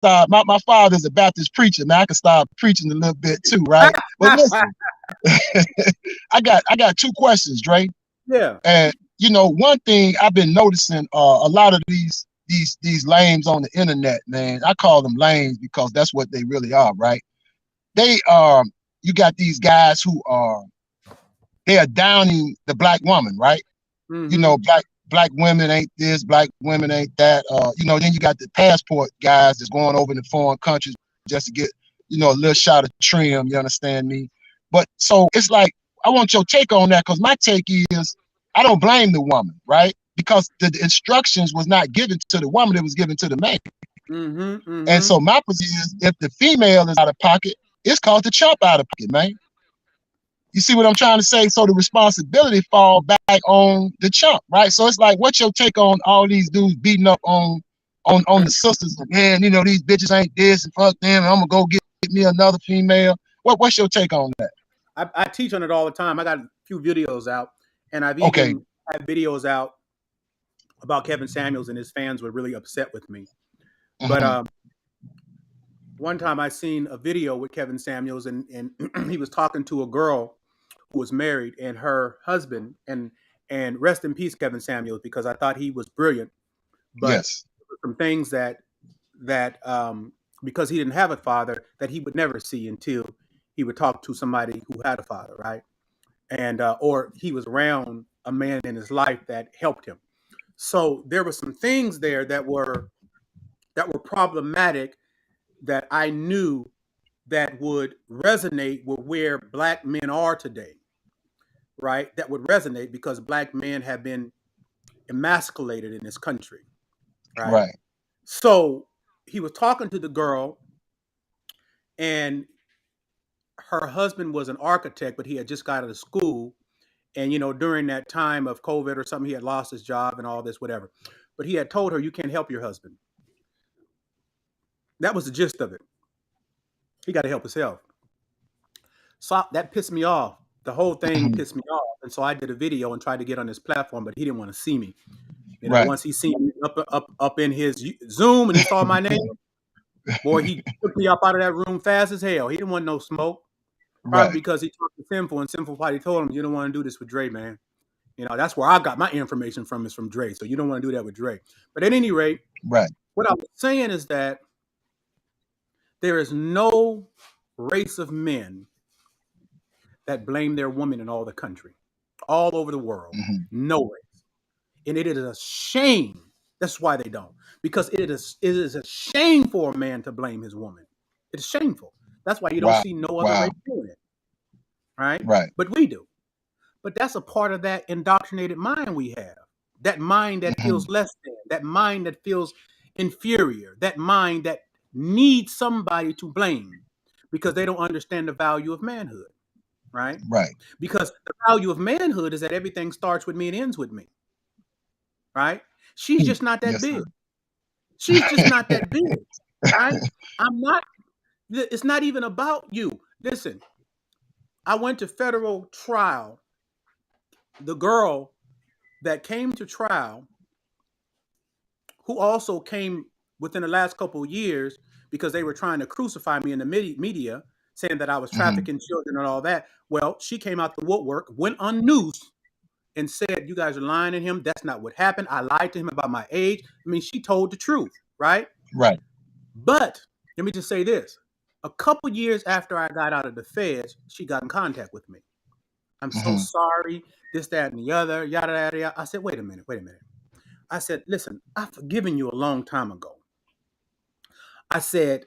start. My father's a Baptist preacher, man. I can start preaching a little bit too, right? But listen, I got two questions, Dre. Yeah. And one thing I've been noticing, a lot of these lames on the internet, man. I call them lames because that's what they really are, right? They you got these guys who they are downing the black woman, right? Mm-hmm. Black women ain't this, black women ain't that. Then you got the passport guys that's going over to foreign countries just to get, a little shot of trim, you understand me? But so it's like, I want your take on that, because my take is I don't blame the woman, right? Because the instructions was not given to the woman, it was given to the man. Mm-hmm. And Mm-hmm. so my position is, if the female is out of pocket, it's called the chump out of pocket, man. You see what I'm trying to say? So the responsibility fall back on the chump, right? So it's like, what's your take on all these dudes beating up on the sisters? And, man, these bitches ain't this, and fuck them, and I'm gonna go get me another female. What's your take on that? I teach on it all the time. I got a few videos out, and I've Okay. even had videos out about Kevin Samuels, and his fans were really upset with me. But one time I seen a video with Kevin Samuels, and he was talking to a girl who was married, and her husband, and rest in peace, Kevin Samuels, because I thought he was brilliant. But Yes. some things that because he didn't have a father, that he would never see until he would talk to somebody who had a father, right? And or he was around a man in his life that helped him. So there were some things there that were problematic, that I knew that would resonate with where black men are today, right? That would resonate because black men have been emasculated in this country, right? Right. So he was talking to the girl, and her husband was an architect, but he had just got out of school. And, during that time of COVID or something, he had lost his job and all this, whatever. But he had told her, you can't help your husband. That was the gist of it. He got to help himself. So that pissed me off. The whole thing pissed me off. And so I did a video and tried to get on his platform, but he didn't want to see me. Right. Once he seen me up in his Zoom and he saw my name, boy, he took me up out of that room fast as hell. He didn't want no smoke. Probably Right. because he talked to Sinful, and Sinful probably told him, you don't want to do this with Dre, man. That's where I got my information from, is from Dre. So you don't want to do that with Dre. But at any rate, Right. what I was saying is that there is no race of men that blame their women in all the country, all over the world. No race. And it is a shame. That's why they don't. Because it is a shame for a man to blame his woman. It's shameful. That's why you don't see no other race doing it. Right? Right. But we do. But that's a part of that indoctrinated mind we have. That mind that feels less than, that mind that feels inferior, that mind that needs somebody to blame because they don't understand the value of manhood, right? Right. Because the value of manhood is that everything starts with me and ends with me, right? She's just not that Yes, big. sir. She's just not that big, right? It's not even about you. Listen, I went to federal trial. The girl that came to trial, who also came within the last couple of years because they were trying to crucify me in the media, saying that I was trafficking children and all that. Well, she came out the woodwork, went on news, and said, you guys are lying to him. That's not what happened. I lied to him about my age. I mean, she told the truth, right? Right. But let me just say this. A couple years after I got out of the feds, she got in contact with me. I'm so sorry, this, that, and the other, yada, yada, yada. I said, wait a minute. I said, listen, I've forgiven you a long time ago. I said,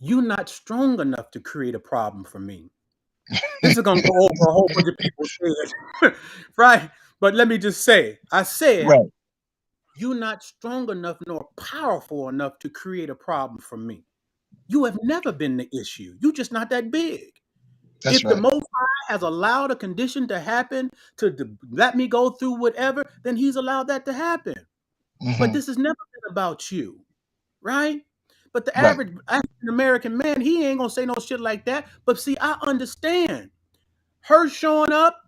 you're not strong enough to create a problem for me. This is going to go over a whole bunch of people's heads, right? But let me just say, I said, Right. you're not strong enough nor powerful enough to create a problem for me. You have never been the issue. You're just not that big. That's If the right. Most High has allowed a condition to happen to let me go through whatever, then he's allowed that to happen. But this has never been about you, right? But the Right. average African American man, he ain't gonna say no shit like that. But see, I understand her showing up.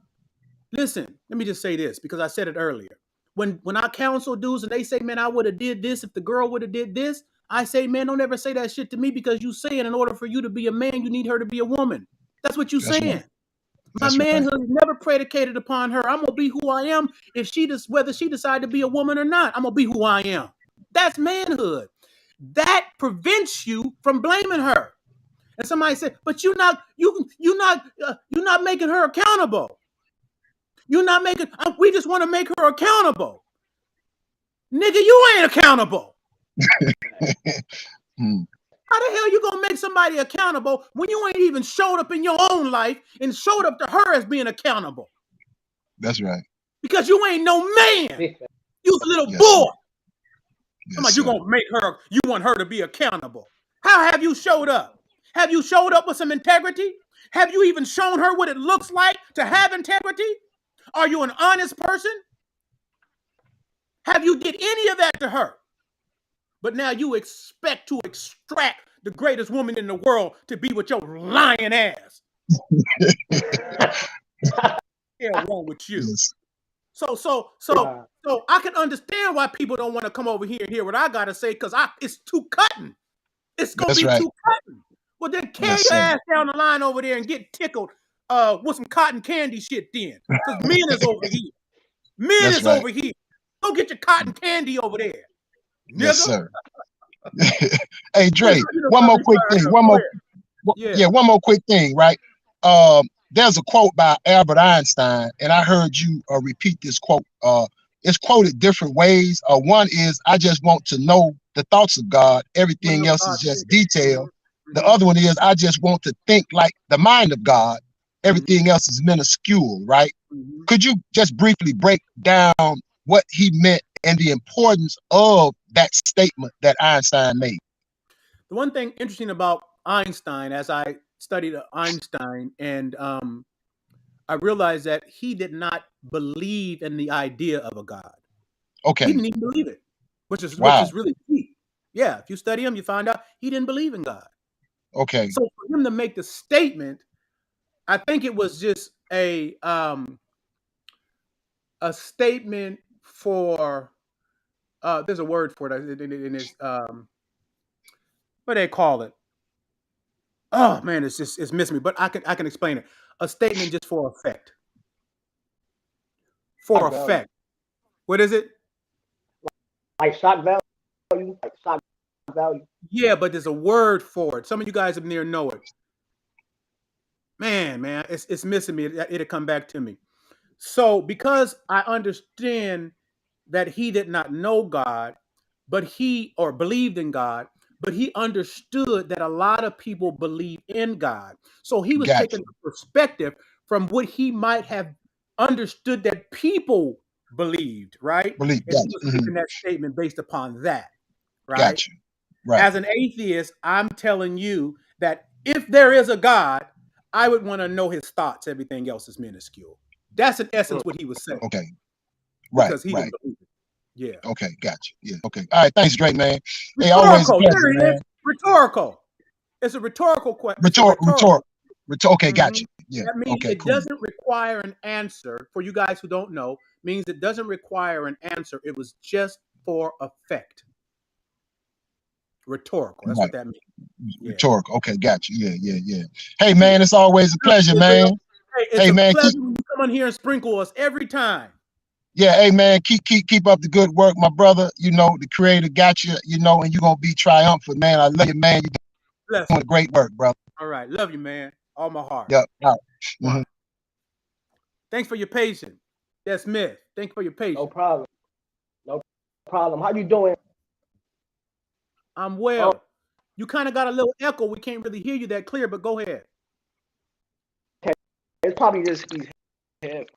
Listen, let me just say this because I said it earlier. When I counsel dudes and they say, man, I would have did this if the girl would have did this, I say, man, don't ever say that shit to me, because you saying in order for you to be a man, you need her to be a woman. That's what you That's saying. right. My That's right. manhood is never predicated upon her. I'm gonna be who I am if whether she decide to be a woman or not. I'm gonna be who I am. That's manhood. That prevents you from blaming her. And somebody said, "But you're not making her accountable. You're not making. We just want to make her accountable, nigga. You ain't accountable." How the hell you gonna make somebody accountable when you ain't even showed up in your own life and showed up to her as being accountable? That's right. Because you ain't no man. You a little Yes, boy. Yes, You gonna make her, you want her to be accountable. How have you showed up? Have you showed up with some integrity? Have you even shown her what it looks like to have integrity? Are you an honest person? Have you did any of that to her? But now you expect to extract the greatest woman in the world to be with your lying ass. Hell wrong with you. Yes. So I can understand why people don't want to come over here and hear what I gotta say, because it's too cutting. It's gonna That's be right. too cutting. Well, then carry Yes, your sir. ass down the line over there and get tickled with some cotton candy shit then. Because men is over here. Men That's is right. over here. Go get your cotton candy over there. Yes, Nigga. sir. Hey, Dre, one more quick thing. One more quick thing, right? There's a quote by Albert Einstein, and I heard you repeat this quote. It's quoted different ways. One is, "I just want to know the thoughts of God. Everything else is just detail." The other one is, "I just want to think like the mind of God. Everything else is minuscule," right? Could you just briefly break down what he meant and the importance of that statement that Einstein made? The one thing interesting about Einstein, as I studied Einstein, and I realized that he did not believe in the idea of a God. Okay. He didn't even believe it, which is really key. Yeah, if you study him, you find out he didn't believe in God. Okay. So for him to make the statement, I think it was just a statement for there's a word for it, and it's what do they call it? Oh man, it's missing me, but I can explain it. A statement just for effect. For effect. What is it? Like shock value? Like shock value? Yeah, but there's a word for it. Some of you guys up there know it. Man, it's missing me. It'll come back to me. So because I understand that he did not know God, or believed in God, but he understood that a lot of people believe in God. So he was taking a perspective from what he might have understood that people believed, right? And he was making that statement based upon that, right? Gotcha. Right. As an atheist, I'm telling you that if there is a God, I would want to know his thoughts. Everything else is minuscule. That's in essence what he was saying. Okay. Right. Because he didn't believe it. Yeah. Okay. Gotcha. Yeah. Okay. All right. Thanks, Drake, man. Hey, Rhetorical. always a pleasure, man. Rhetorical. It's a rhetorical question. Rhetorical. Okay. Gotcha. Yeah. That means okay. It doesn't require an answer. For you guys who don't know, means it doesn't require an answer. It was just for effect. Rhetorical. That's what that means. Yeah. Rhetorical. Okay. Gotcha. Yeah. Hey, man, it's always a pleasure, man. Hey, man, pleasure when you come on here and sprinkle us every time. Yeah, hey man, keep up the good work, my brother. You know, the Creator got you, and you're gonna be triumphant, man. I love you, man. You're doing great work, brother. All right, love you, man. All my heart. Yep. All right. Thanks for your patience. That's Smith. Thanks for your patience. No problem. No problem. How you doing? I'm well. You kind of got a little echo. We can't really hear you that clear, but go ahead. Okay. It's probably just these heads.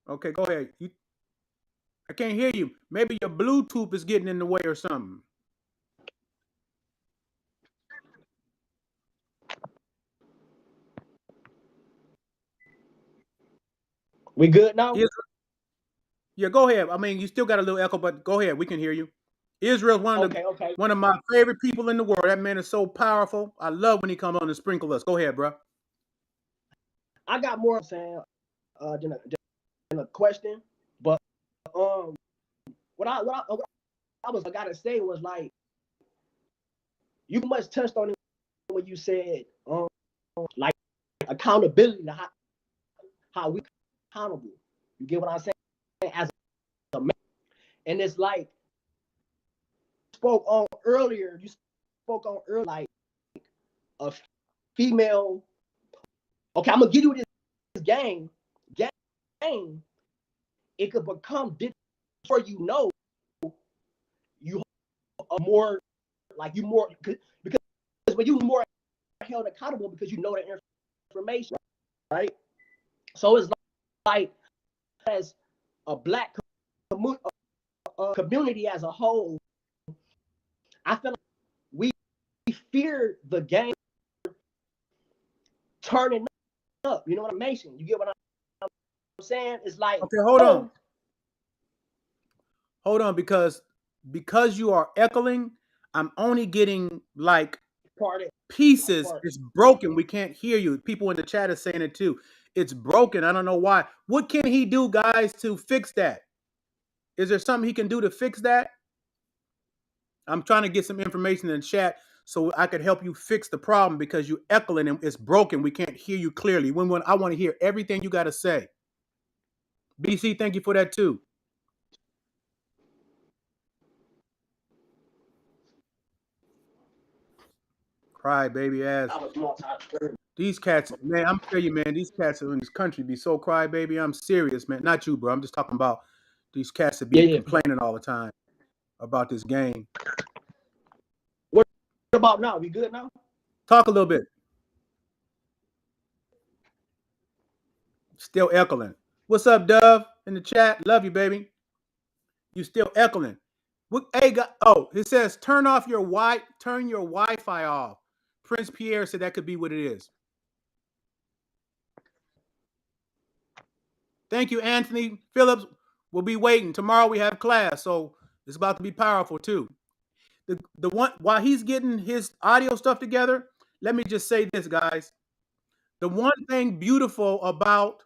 Okay, go ahead. I can't hear you. Maybe your Bluetooth is getting in the way or something. We good now? Yeah, go ahead. I mean, you still got a little echo, but go ahead. We can hear you. Israel's one of my favorite people in the world. That man is so powerful. I love when he comes on and sprinkle us. Go ahead, bro. I got more saying than a question, but I gotta say was like, you much touched on it when you said like accountability, how we accountable. You get what I'm saying? As a man, and it's like you spoke on earlier like a female. Okay, I'm gonna give you this game. It could become different before you know you are more like you more because when you more held accountable because you know the information, right? So it's like as a black community as a whole, I feel like we fear the game turning up. You know what I'm saying? You get what I'm saying? It's like, okay, hold on, because you are echoing, I'm only getting like pieces. It's broken. We can't hear you. People in the chat are saying it too. It's broken. I don't know why. What can he do, guys, to fix that? Is there something he can do to fix that? I'm trying to get some information in the chat so I could help you fix the problem because you're echoing and it's broken. We can't hear you clearly. When I want to hear everything you got to say. BC, thank you for that too. Cry baby ass. These cats, man, I'm telling you, man, these cats in this country be so cry baby. I'm serious, man. Not you, bro. I'm just talking about these cats that be complaining all the time about this game. What about now? We good now? Talk a little bit. Still echoing. What's up, Dove? In the chat. Love you, baby. You still echoing. Hey, it says turn your Wi-Fi off. Prince Pierre said that could be what it is. Thank you, Anthony Phillips. We'll be waiting. Tomorrow we have class, so it's about to be powerful too. The one while he's getting his audio stuff together, let me just say this, guys. The one thing beautiful about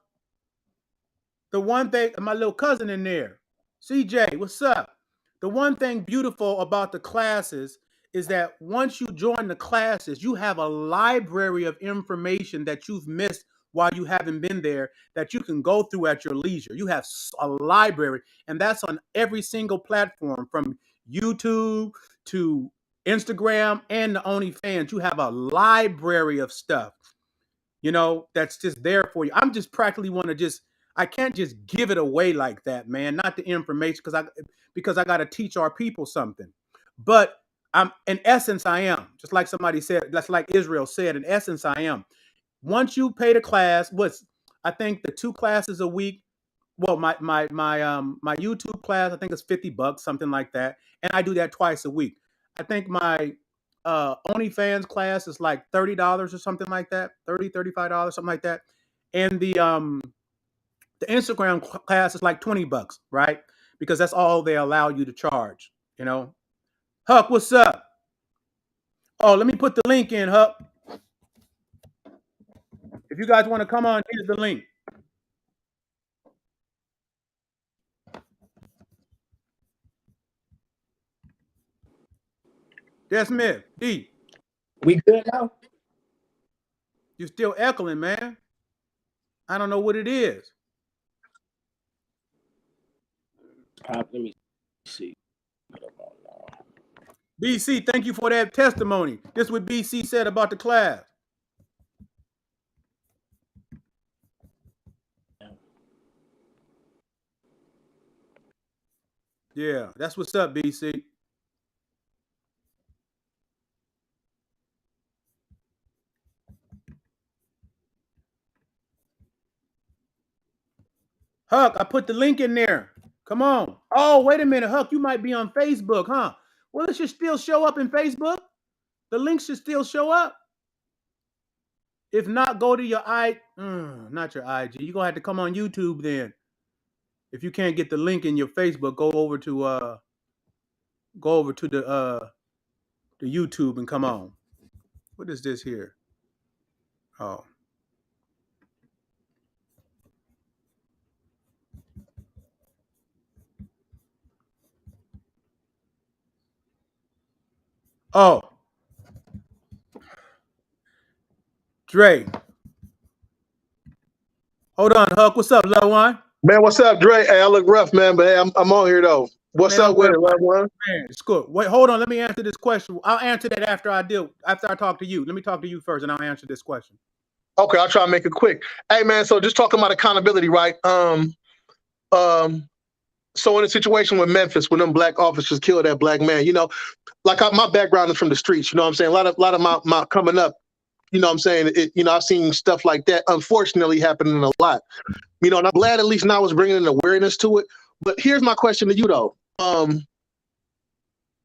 my little cousin in there, CJ, what's up? The one thing beautiful about the classes is that once you join the classes, you have a library of information that you've missed while you haven't been there that you can go through at your leisure. You have a library, and that's on every single platform from YouTube to Instagram and the OnlyFans. You have a library of stuff, that's just there for you. I'm just practically I can't just give it away like that, man. Not the information because I got to teach our people something. But in essence, I am. Just like somebody said, that's like Israel said, in essence, I am. Once you pay the class, I think the 2 classes a week. Well, my YouTube class, I think it's $50, something like that. And I do that twice a week. I think my OnlyFans class is like $30 or something like that. $35, something like that. And the Instagram class is like $20, right? Because that's all they allow you to charge, Huck, what's up? Oh, let me put the link in, Huck. If you guys want to come on, here's the link. Des Smith, D. We good now? You're still echoing, man. I don't know what it is. Let me see. BC, thank you for that testimony. This is what BC said about the class. Yeah, that's what's up, BC. Huck, I put the link in there. Come on. Oh, wait a minute, Huck, you might be on Facebook, huh? Well, it should still show up in Facebook. The link should still show up. If not, go to your not your IG. You're gonna have to come on YouTube then. If you can't get the link in your Facebook, go over to the YouTube and come on. What is this here? Oh. Oh, Dre. Hold on, Huck. What's up, loved one? Man, what's up, Dre? Hey, I look rough, man, but hey, I'm on here though. What's Man, don't up with worry it, about loved one? it. Man, it's good. Wait, hold on. Let me answer this question. I'll answer that after I talk to you. Let me talk to you first, and I'll answer this question. Okay, I'll try to make it quick. Hey, man, so just talking about accountability, right? So in a situation with Memphis, when them black officers killed that black man, my background is from the streets. You know what I'm saying? A lot of my coming up. You know what I'm saying? I've seen stuff like that, unfortunately, happening a lot. And I'm glad at least now it's bringing an awareness to it. But here's my question to you, though.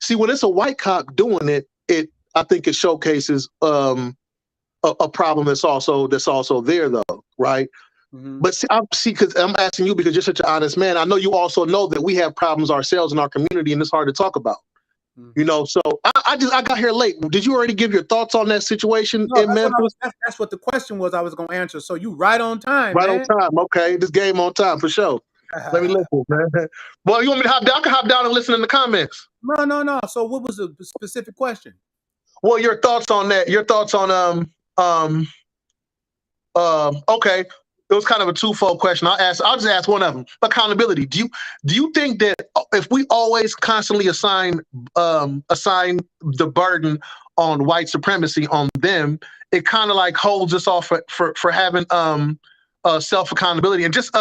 See, when it's a white cop doing it, I think it showcases a problem that's also there, though, right? Mm-hmm. But see, because I'm asking you because you're such an honest man. I know you also know that we have problems ourselves in our community, and it's hard to talk about. Mm-hmm. So I got here late. Did you already give your thoughts on that situation No, in Memphis? that's what the question was I was going to answer. So you right on time, Right man. on time. Okay, this game on time for sure. Let me listen, man. Well, you want me to hop down? I can hop down and listen in the comments. No. So what was the specific question? Well, your thoughts on that? Your thoughts on okay. It was kind of a twofold question. I'll just ask one of them. Accountability. Do you think that if we always constantly assign the burden on white supremacy on them, it kind of like holds us off for having self accountability and just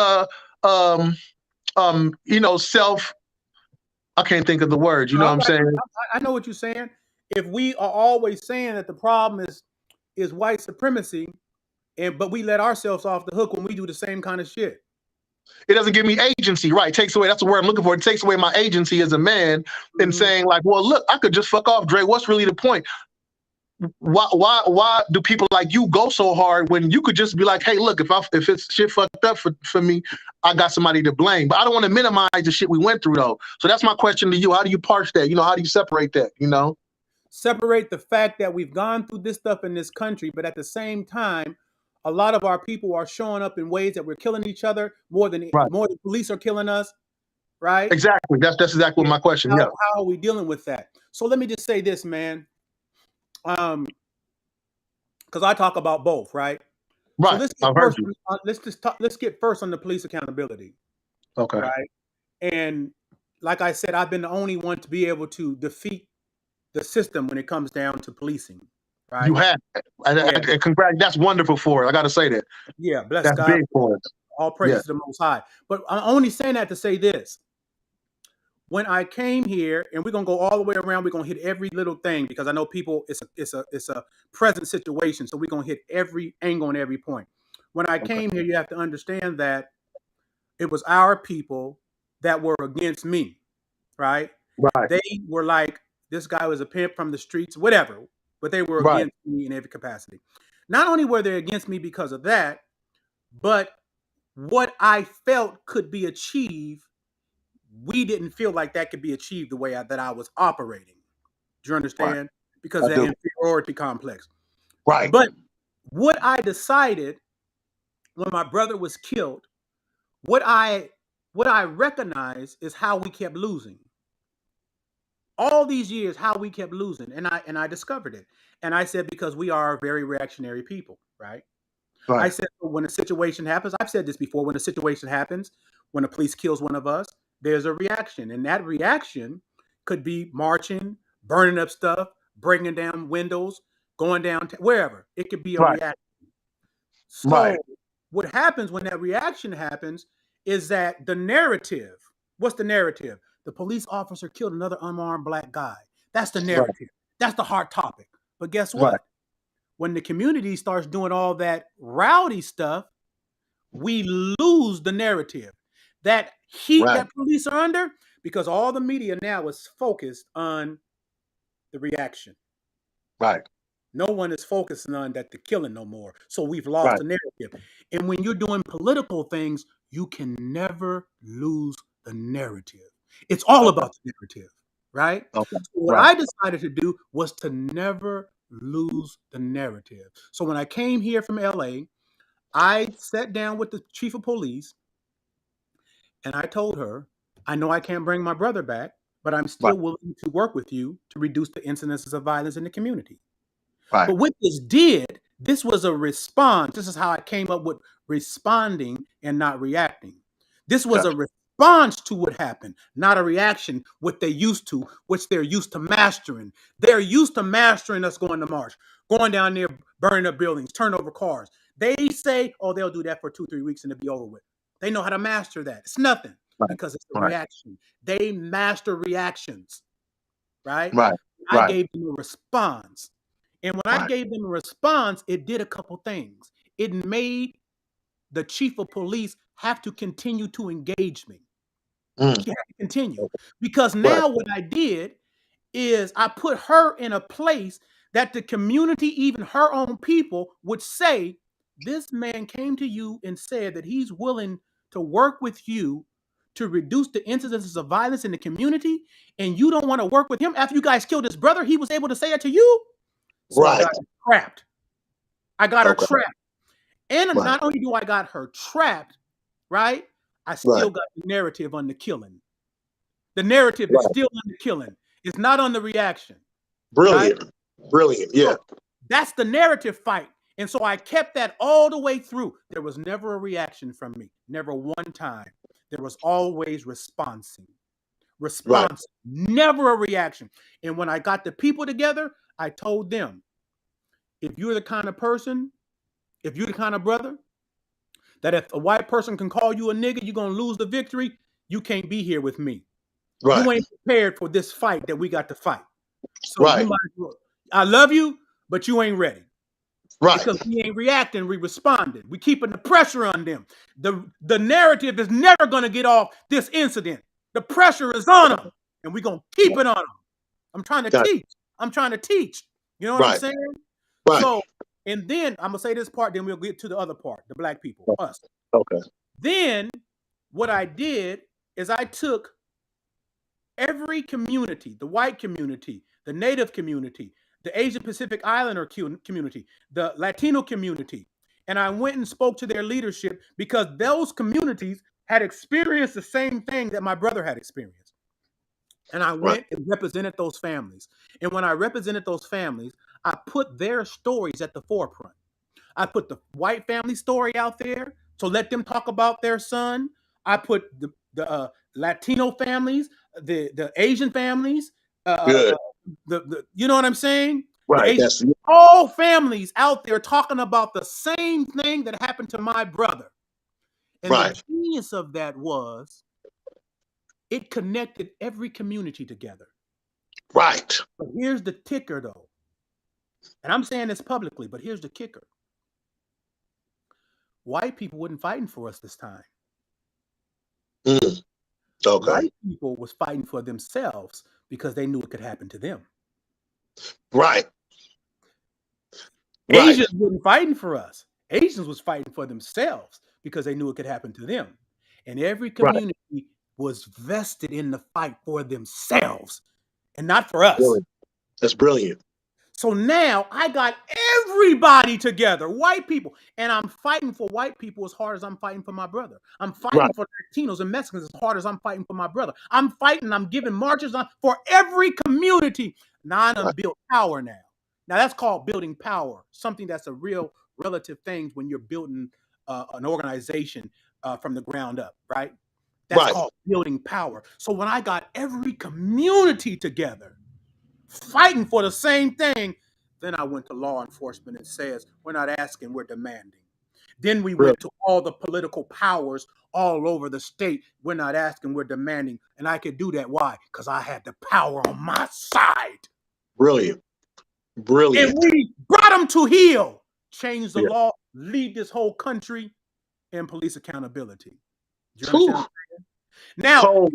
self. I can't think of the word. You know what I'm saying? I know what you're saying. If we are always saying that the problem is white supremacy, but we let ourselves off the hook when we do the same kind of shit. It doesn't give me agency, right? It takes away. That's the word I'm looking for. It takes away my agency as a man in saying like, well, look, I could just fuck off, Dre. What's really the point? Why do people like you go so hard when you could just be like, hey, look, if it's shit fucked up for me, I got somebody to blame. But I don't want to minimize the shit we went through though. So that's my question to you. How do you parse that? How do you separate that? Separate the fact that we've gone through this stuff in this country, but at the same time, a lot of our people are showing up in ways that we're killing each other more than police are killing us, right? Exactly. That's exactly what my question. How are we dealing with that? So let me just say this, man. Because I talk about both, right? Right. So let's get first on the police accountability. Okay. Right. And like I said, I've been the only one to be able to defeat the system when it comes down to policing. Right. You have. And congrats. That's wonderful for it. I got to say that. Yeah. Bless that's God. Big for it. All praise to the Most High. But I'm only saying that to say this. When I came here, and we're gonna go all the way around, we're gonna hit every little thing because I know people. It's a present situation, so we're gonna hit every angle and every point. When I came here, you have to understand that it was our people that were against me, right? Right. They were like, this guy was a pimp from the streets, whatever, but they were against me in every capacity. Not only were they against me because of that, but what I felt could be achieved, we didn't feel like that could be achieved the way that I was operating. Do you understand? Right. Because of that inferiority complex. Right. But what I decided when my brother was killed, what I recognized is how we kept losing. All these years, how we kept losing. And I discovered it. And I said, because we are very reactionary people, right? I said, when a situation happens, I've said this before, when a situation happens, when the police kills one of us, there's a reaction. And that reaction could be marching, burning up stuff, breaking down windows, going down, wherever. It could be a reaction. So what happens when that reaction happens is that the narrative, what's the narrative? The police officer killed another unarmed black guy. That's the narrative. That's the hot topic. But guess what? When the community starts doing all that rowdy stuff, we lose the narrative. That heat that police are under, because all the media now is focused on the reaction. Right. No one is focusing on that the killing no more. So we've lost the narrative. And when you're doing political things, you can never lose the narrative. It's all about the narrative, right? So what I decided to do was to never lose the narrative. So when I came here from LA, I sat down with the chief of police and I told her, I know I can't bring my brother back, but I'm still willing to work with you to reduce the incidences of violence in the community. Right. But what this was a response. This is how I came up with responding and not reacting. This was a response to what happened, not a reaction, what they used to, which they're used to mastering. They're used to mastering us going to march, going down there, burning up buildings, turn over cars. They say, oh, they'll do that for 2-3 weeks and it'll be over with. They know how to master that. It's nothing because it's a reaction. They master reactions, right? I gave them a response. And when I gave them a response, it did a couple things. It made the chief of police have to continue to engage me. He had to continue. Because now what I did is I put her in a place that the community, even her own people, would say, this man came to you and said that he's willing to work with you to reduce the incidences of violence in the community, and you don't want to work with him after you guys killed his brother. He was able to say that to you. So I got her trapped. I got her trapped. And not only do I got her trapped, right? I still got the narrative on the killing. The narrative is still on the killing. It's not on the reaction. Brilliant. Right? Brilliant. Yeah. So that's the narrative fight. And so I kept that all the way through. There was never a reaction from me. Never one time. There was always responding. Never a reaction. And when I got the people together, I told them, if you're the kind of person, if you're the kind of brother, that if a white person can call you a nigga, you're going to lose the victory, you can't be here with me. You ain't prepared for this fight that we got to fight. So you might as well, I love you, but you ain't ready. Because we ain't reacting, we responded. We keeping the pressure on them. The narrative is never going to get off this incident. The pressure is on them, and we're going to keep it on them. I'm trying to teach. You know what I'm saying? So, and then I'm going to say this part, then we'll get to the other part, the black people, us. Okay. Then what I did is I took every community, the white community, the Native community, the Asian Pacific Islander community, the Latino community, and I went and spoke to their leadership because those communities had experienced the same thing that my brother had experienced. And I went and represented those families. And when I represented those families, I put their stories at the forefront. I put the white family story out there, so let them talk about their son. I put the Latino families, the Asian families, you know what I'm saying? Right. All families out there talking about the same thing that happened to my brother. And the genius of that was it connected every community together. Right. But here's the kicker, though. And I'm saying this publicly, but here's the kicker. White people wasn't fighting for us this time. Okay. White people was fighting for themselves because they knew it could happen to them. Right. Asians wasn't fighting for us. Asians was fighting for themselves because they knew it could happen to them. And every community was vested in the fight for themselves and not for us. Brilliant. That's brilliant. So now I got everybody together, white people, and I'm fighting for white people as hard as I'm fighting for my brother. I'm fighting for Latinos and Mexicans as hard as I'm fighting for my brother. I'm giving marches on for every community. Now I done built power now. Now that's called building power, something that's a real relative thing when you're building an organization from the ground up, right? That's called building power. So when I got every community together, fighting for the same thing, then I went to law enforcement and says, we're not asking, we're demanding. Then we went to all the political powers all over the state. We're not asking, we're demanding. And I could do that. Why? Because I had the power on my side. Brilliant. Brilliant. And we brought them to heel, change the law, lead this whole country in police accountability. Do you understand what I'm saying? Now,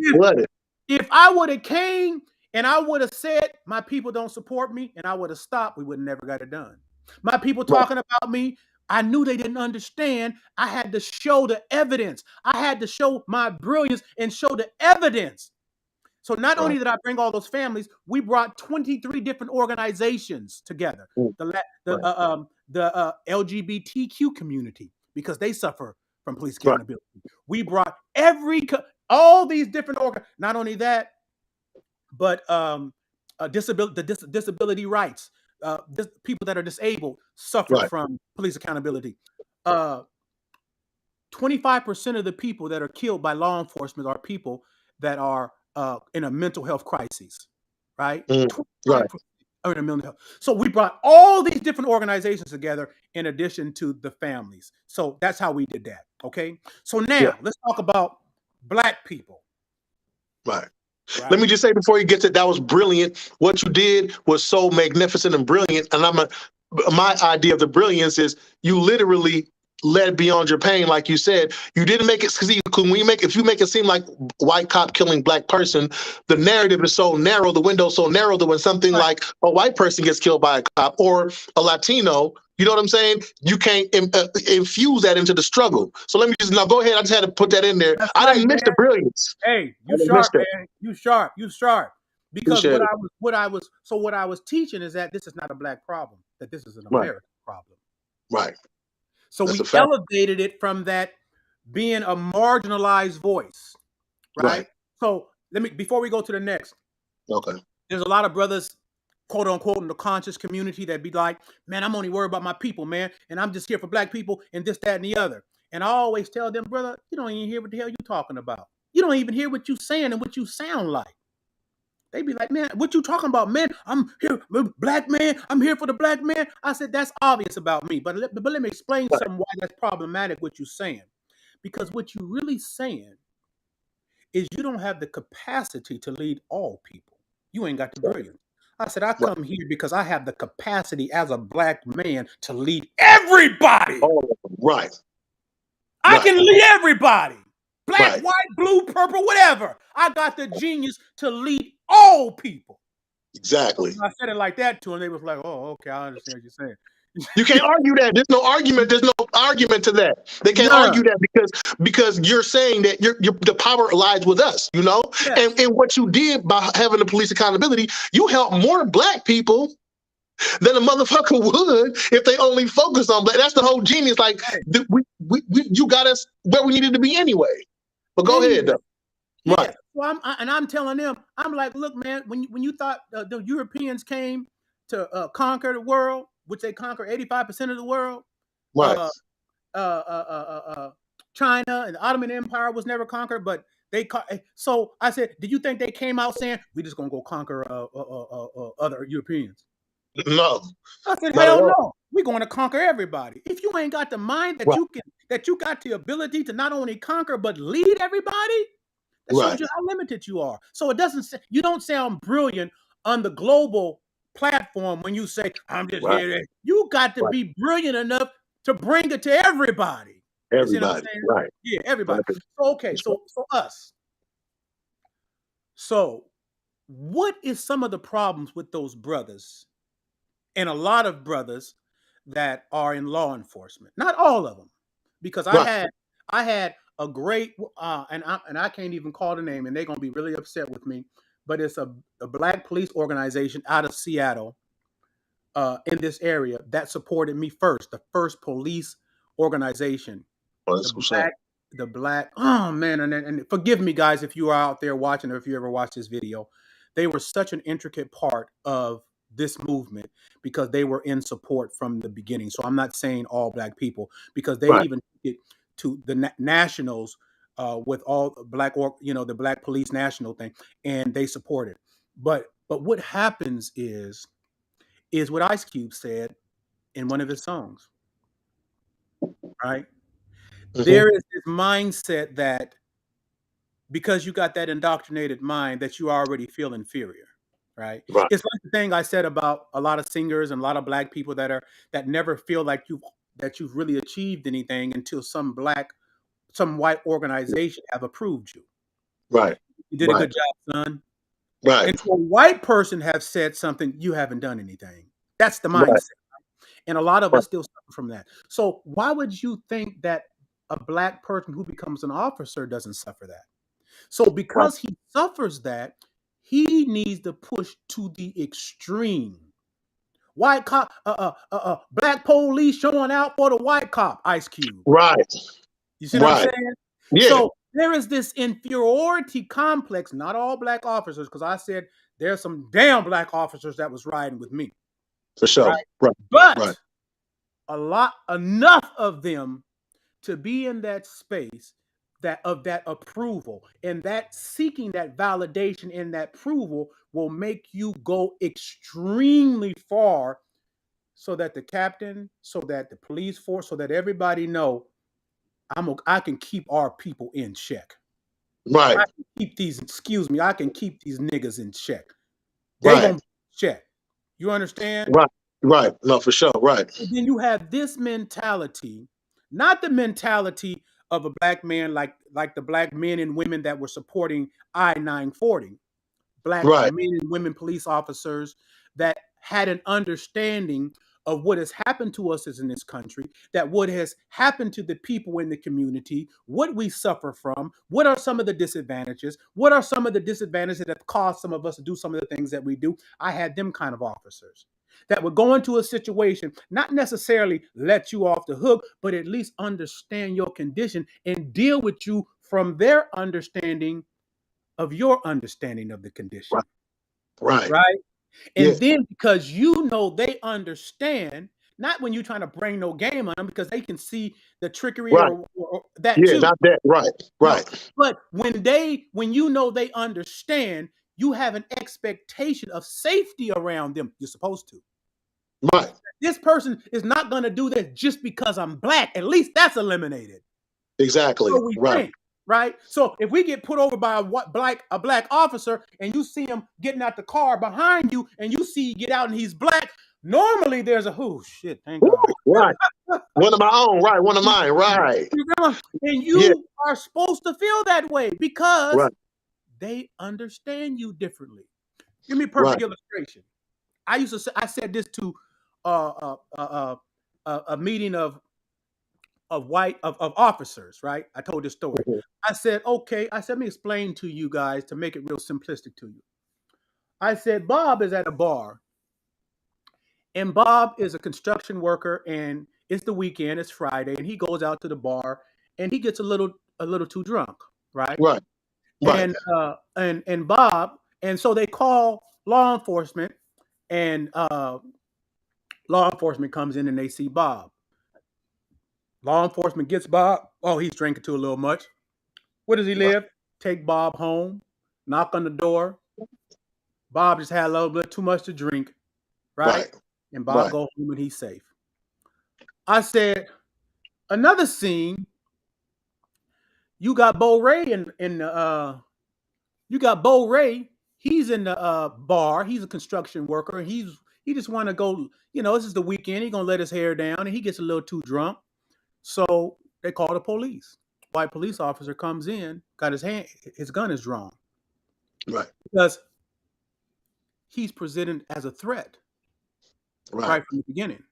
if I would have came and I would have said, my people don't support me, and I would have stopped, we would have never got it done. My people talking about me, I knew they didn't understand. I had to show the evidence. I had to show my brilliance and show the evidence. So not only did I bring all those families, we brought 23 different organizations together. The LGBTQ community, because they suffer from police accountability. We brought all these different not only that, but disability rights. People that are disabled suffer Right. from police accountability. 25% of the people that are killed by law enforcement are people that are in a mental health crisis, right? Mm, 25% are in a mental health. So we brought all these different organizations together in addition to the families. So that's how we did that. Okay. So now Yeah. let's talk about Black people. Right. Right? Let me just say before you get to that was brilliant. What you did was so magnificent and brilliant. And my idea of the brilliance is you literally led beyond your pain, like you said. You didn't make it because if you make it seem like white cop killing black person, the narrative is so narrow, the window so narrow that when something Right. like a white person gets killed by a cop or a Latino, you know what I'm saying? You can't infuse that into the struggle. So let me just now go ahead. I just had to put that in there. That's I right, didn't miss the man. brilliance. Hey, you I didn't sharp, miss that. man. You sharp. Because Appreciate what I was teaching is that this is not a Black problem, that this is an Right. American problem. Right. So That's we a fact. elevated it from that being a marginalized voice, right? Right. So before we go to the next, Okay. there's a lot of brothers, quote unquote, in the conscious community that be like, man, I'm only worried about my people, man, and I'm just here for Black people and this, that, and the other. And I always tell them, brother, you don't even hear what the hell you talking about. You don't even hear what you saying and what you sound like. They be like, man, what you talking about, man? I'm here, Black man. I'm here for the Black man. I said, that's obvious about me. But let me explain Right. something why that's problematic, what you're saying. Because what you're really saying is you don't have the capacity to lead all people. You ain't got the brilliance. I said, I come here because I have the capacity as a Black man to lead everybody. Oh, right. I Right. can lead everybody. Black, Right. white, blue, purple, whatever. I got the genius to lead all people. Exactly. I said it like that to them. They was like, "Oh, okay, I understand what you're saying." You can't argue that. There's no argument. There's no argument to that. They can't None. argue that because you're saying that the power lies with us, you know? Yeah. And what you did by having the police accountability, you helped more Black people than a motherfucker would if they only focus on Black. That's the whole genius. Like, Hey. you got us where we needed to be anyway. But go ahead, though. Yeah. Right. So I'm telling them, I'm like, look, man, when you thought the Europeans came to conquer the world, which they conquer 85% of the world, Right. China and the Ottoman Empire was never conquered, but so I said, did you think they came out saying we just gonna go conquer other Europeans? No. I said, Not at hell all. no. We're going to conquer everybody. If you ain't got the mind that Right. you got the ability to not only conquer but lead everybody, that shows Right. you how limited you are. So you don't sound brilliant on the global platform when you say, I'm just Right. here. You got to Right. be brilliant enough to bring it to everybody. You see what I'm Everybody. saying? Right. Yeah, everybody. Right. Okay, so us. So what is some of the problems with those brothers and a lot of brothers that are in law enforcement? Not all of them, because Right. I had a great and I can't even call the name, and they're gonna be really upset with me. But it's a Black police organization out of Seattle, in this area that supported me first. The first police organization. Well, that's what's up. The black. Oh man, and forgive me, guys, if you are out there watching or if you ever watched this video. They were such an intricate part of this movement because they were in support from the beginning. So I'm not saying all Black people, because they Right. even took it to the nationals with all Black, the Black Police National thing, and they supported. But what happens is what Ice Cube said in one of his songs, right? Mhm. There is this mindset that because you got that indoctrinated mind that you already feel inferior, right? Right. It's like the thing I said about a lot of singers and a lot of Black people that never feel like you've really achieved anything until some white organization have approved you. Right. You did a Right. good job, son. Right. Until a white person have said something, you haven't done anything. That's the mindset. Right. And a lot of Right. us still suffer from that. So why would you think that a Black person who becomes an officer doesn't suffer that? So because he suffers that, he needs to push to the extreme. White cop, Black police showing out for the white cop, Ice Cube. Right. You see what I'm Right. saying? Yeah. So there is this inferiority complex, not all Black officers, because I said there's some damn black officers that was riding with me. For sure. Right. Right. But Right. enough of them to be in that space of that approval, and that seeking that validation and that approval will make you go extremely far, so that the captain, so that the police force, so that everybody know I can keep our people in check. Right. I can keep I can keep these niggas in check. They Right. gonna check. You understand? Right. Right. No, for sure. Right. And then you have this mentality, not the mentality of a black man like the black men and women that were supporting I-940, black Right. men and women police officers that had an understanding of what has happened to us as in this country, that what has happened to the people in the community, what we suffer from, what are some of the disadvantages, what are some of the disadvantages that have caused some of us to do some of the things that we do. I had them kind of officers that would go into a situation, not necessarily let you off the hook, but at least understand your condition and deal with you from their understanding of your understanding of the condition. Right. Right? And Yeah. then because you know they understand, not when you're trying to bring no game on them, because they can see the trickery Right. or that Yeah. too. Not that. Right. Right. But when you know they understand, you have an expectation of safety around them. You're supposed to. Right. This person is not going to do this just because I'm black. At least that's eliminated. Exactly. So we Right. think, right? So if we get put over by a black officer and you see him getting out the car behind you and you see get out and he's black, normally there's a shit, thank God. Right. One of my own. Right. One of mine. Right. And you are supposed to feel that way because Right. they understand you differently. Give me a perfect illustration. I said this to a meeting of officers, right? I told this story. Mhm. I said, okay, let me explain to you guys to make it real simplistic to you. I said, Bob is at a bar, and Bob is a construction worker, and it's the weekend, it's Friday, and he goes out to the bar, and he gets a little too drunk, right? Right. Right. And Bob, and so they call law enforcement, and law enforcement comes in and they see Bob. Law enforcement gets Bob. Oh, he's drinking too a little much. Where does he live? Take Bob home, knock on the door. Bob just had a little bit too much to drink, right? And Bob go home and he's safe. I said, another scene, you got Bo Ray you got Bo Ray. He's in the bar. He's a construction worker, and he just want to go. This is the weekend. He's gonna let his hair down, and he gets a little too drunk. So they call the police. White police officer comes in, got his gun is drawn. Right. Because he's presented as a threat. Right from the beginning.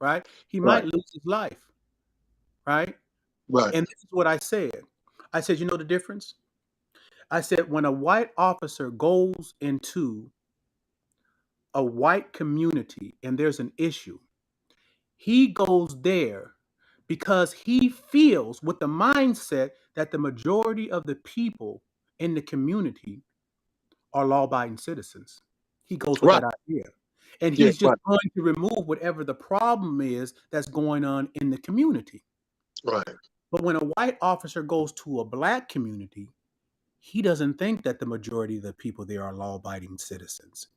Right? He might lose his life. Right? Right. And this is what I said. I said, you know the difference? I said, when a white officer goes into a white community and there's an issue, he goes there because he feels with the mindset that the majority of the people in the community are law-abiding citizens. He goes with that idea. And he's just going to remove whatever the problem is that's going on in the community. Right. But when a white officer goes to a black community, he doesn't think that the majority of the people there are law-abiding citizens.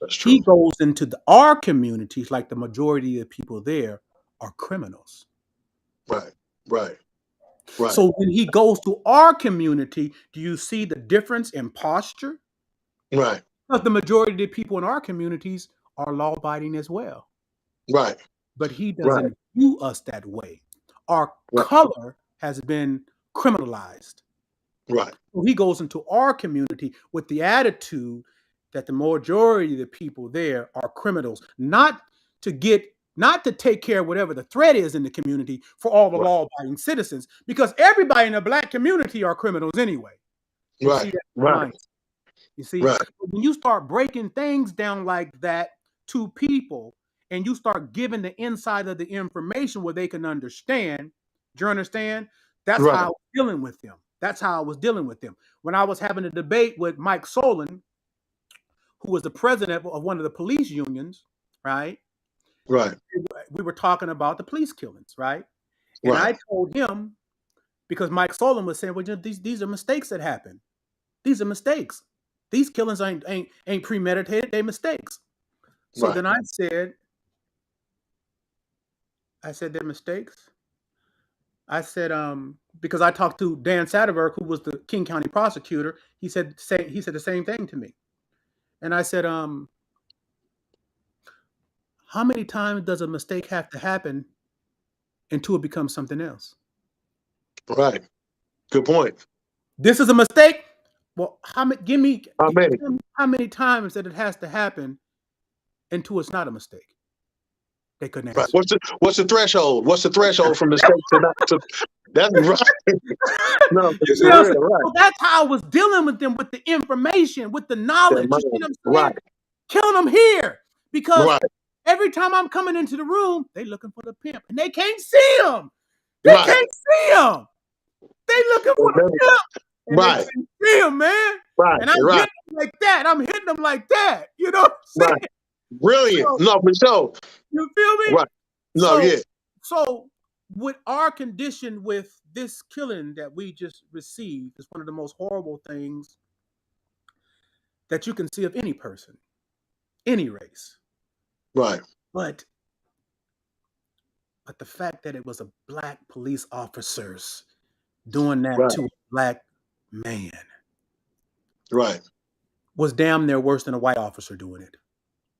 That's true. He goes into our communities like the majority of the people there are criminals. Right. Right. Right. So when he goes to our community, do you see the difference in posture? Right. Because the majority of the people in our communities are law-abiding as well. Right. But he doesn't view us that way. Our color has been criminalized. Right. So he goes into our community with the attitude that the majority of the people there are criminals, not to take care of whatever the threat is in the community for all the law-abiding citizens, because everybody in the black community are criminals anyway. You see that? You see, when you start breaking things down like that to people and you start giving the inside of the information where they can understand, do you understand? That's how I was dealing with them. That's how I was dealing with them. When I was having a debate with Mike Solon, who was the president of one of the police unions, right? Right. We were talking about the police killings, right? And Right. I told him, because Mike Solon was saying, well, these are mistakes that happen. These are mistakes. These killings ain't premeditated. They mistakes. So Right. then I said they're mistakes. I said, because I talked to Dan Satterberg, who was the King County prosecutor. He said the same thing to me. And I said, how many times does a mistake have to happen until it becomes something else? Right. Good point. This is a mistake. Well, how many times that it has to happen until it's not a mistake? They couldn't Right. answer. What's the threshold? What's the threshold from mistake to not to? That's right. No, You see for what I'm real, saying? right. So that's how I was dealing with them, with the information, with the knowledge. You see what I'm saying? Right. Killing them here. Because Right. every time I'm coming into the room, they looking for the pimp. And they can't see him. They Right. can't see him. They looking for the pimp. And Right. they can't see him, man. Right. And I'm Right. hitting them like that. I'm hitting them like that. You know what I'm saying? Right. Brilliant. So, No, for sure. you feel me? Right. No, yeah. So with our condition with this killing that we just received is one of the most horrible things that you can see of any person, any race. Right. But the fact that it was a black police officers doing that Right. to a black man Right. was damn near worse than a white officer doing it.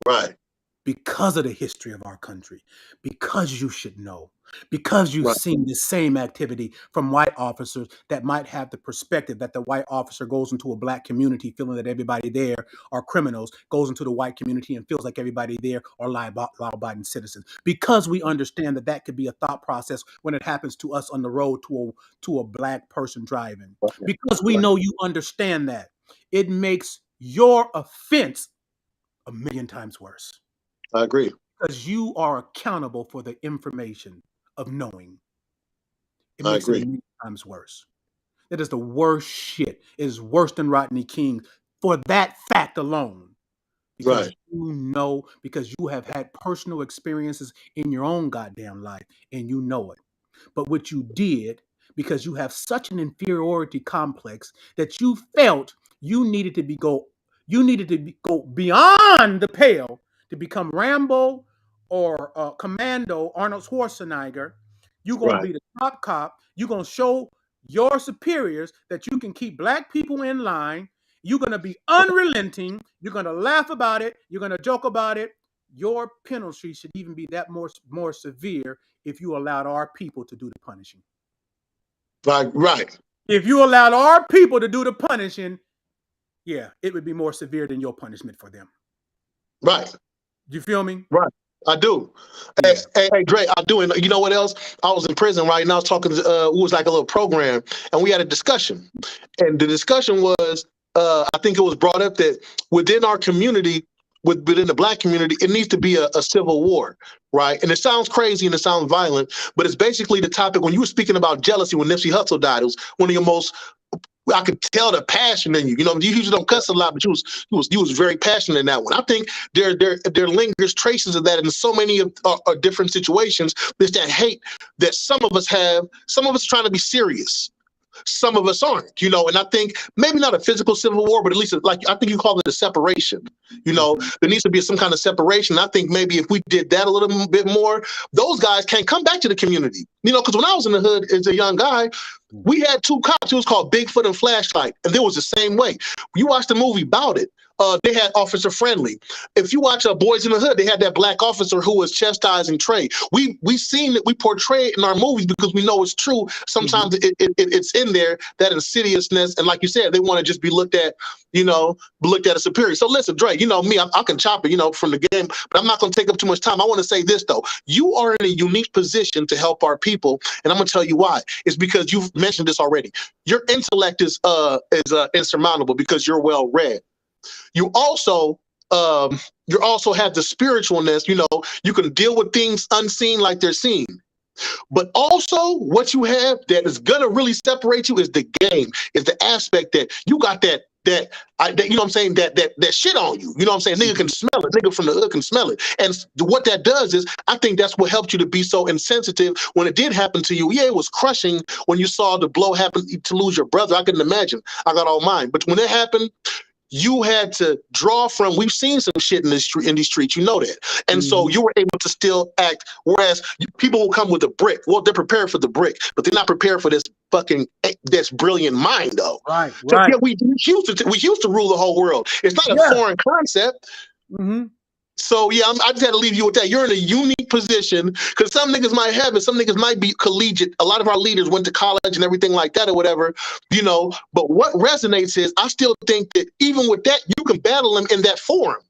Right. Because of the history of our country, because you should know, because you've Right. seen the same activity from white officers that might have the perspective that the white officer goes into a black community feeling that everybody there are criminals, goes into the white community and feels like everybody there are law-abiding citizens. Because we understand that that could be a thought process when it happens to us on the road to a black person driving. Because we know you understand that, it makes your offense a million times worse. I agree. Because you are accountable for the information of knowing. It I makes it agree. a million times worse. That is the worst shit. It is worse than Rodney King for that fact alone. Because Right. you know, because you have had personal experiences in your own goddamn life and you know it. But what you did, because you have such an inferiority complex that you felt you needed to go beyond the pale to become Rambo or Commando Arnold Schwarzenegger. You're going to be the top cop. You're going to show your superiors that you can keep black people in line. You're going to be unrelenting. You're going to laugh about it. You're going to joke about it. Your penalty should even be that more severe if you allowed our people to do the punishing. Right. If you allowed our people to do the punishing, yeah, it would be more severe than your punishment for them. Right. You feel me? Right. I do. Yeah. Hey, Dre, I do. And you know what else? I was in prison, right? And I was talking to, it was like a little program, and we had a discussion. And the discussion was, I think it was brought up that within our community, within the black community, it needs to be a civil war, right? And it sounds crazy and it sounds violent, but it's basically the topic. When you were speaking about jealousy when Nipsey Hussle died, it was one of your most, I could tell the passion in you. You know, you usually don't cuss a lot, but you was very passionate in that one. I think there lingers traces of that in so many of different situations. There's that hate that some of us have. Some of us are trying to be serious. Some of us aren't, you know, and I think maybe not a physical civil war, but at least like I think you call it a separation. You know, there needs to be some kind of separation. I think maybe if we did that a little bit more, those guys can't come back to the community. You know, because when I was in the hood as a young guy, we had two cops. It was called Bigfoot and Flashlight, and it was the same way. You watch the movie about it. They had Officer Friendly. If you watch Boys in the Hood, they had that black officer who was chastising Trey. We seen it, we portray it in our movies because we know it's true. Sometimes it's in there, that insidiousness, and like you said, they want to just be looked at, you know, looked at as superior. So listen, Dre, you know me, I can chop it, you know, from the game, but I'm not going to take up too much time. I want to say this though: you are in a unique position to help our people, and I'm going to tell you why. It's because you've mentioned this already. Your intellect is insurmountable because you're well read. You also have the spiritualness, you know, you can deal with things unseen like they're seen. But also what you have that is going to really separate you is the game, is the aspect that you got that that you know what I'm saying, that shit on you. You know what I'm saying? Nigga can smell it. Nigga from the hood can smell it. And what that does is, I think that's what helped you to be so insensitive when it did happen to you. Yeah, it was crushing when you saw the blow happen to lose your brother. I couldn't imagine. I got all mine. But when it happened, you had to draw from, we've seen some shit in these streets, you know that. And so you were able to still act, whereas people will come with a brick. Well, they're prepared for the brick, but they're not prepared for this brilliant mind, though. Right, So, right. yeah, we used to rule the whole world. It's not a foreign concept. Mm-hmm. So, yeah, I just had to leave you with that. You're in a unique position, because some niggas might have it. Some niggas might be collegiate. A lot of our leaders went to college and everything like that or whatever, you know. But what resonates is, I still think that even with that, you can battle them in that forum